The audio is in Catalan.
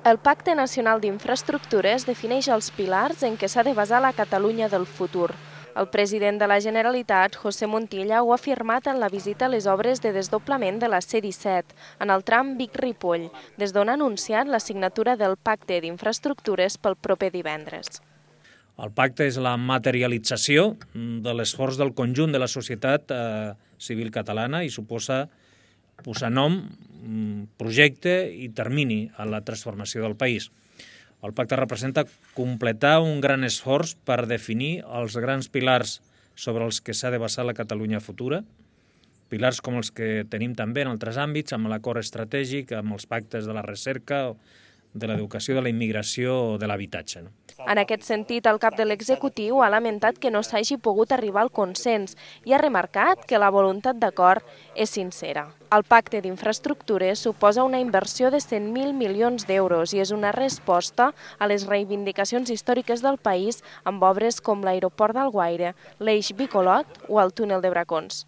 El Pacte Nacional d'Infraestructures defineix els pilars en què s'ha de basar la Catalunya del futur. El president de la Generalitat, José Montilla, ho ha afirmat en la visita a les obres de desdoblament de la C-17, en el tram Vic-Ripoll, des d'on ha anunciat la signatura del Pacte d'Infraestructures pel proper divendres. El pacte és la materialització de l'esforç del conjunt de la societat civil catalana i suposa posar nom, projecte i termini a la transformació del país. El pacte representa completar un gran esforç per definir els grans pilars sobre els que s'ha de basar la Catalunya futura, pilars com els que tenim també en altres àmbits, amb l'acord estratègic, amb els pactes de la recerca, de l'educació, de la immigració o de l'habitatge. En aquest sentit, el cap de l'executiu ha lamentat que no s'hagi pogut arribar al consens i ha remarcat que la voluntat d'acord és sincera. El pacte d'infraestructures suposa una inversió de 100.000 milions d'euros i és una resposta a les reivindicacions històriques del país amb obres com l'aeroport d'Alguaire, l'Eix Bicolot o el túnel de Bracons.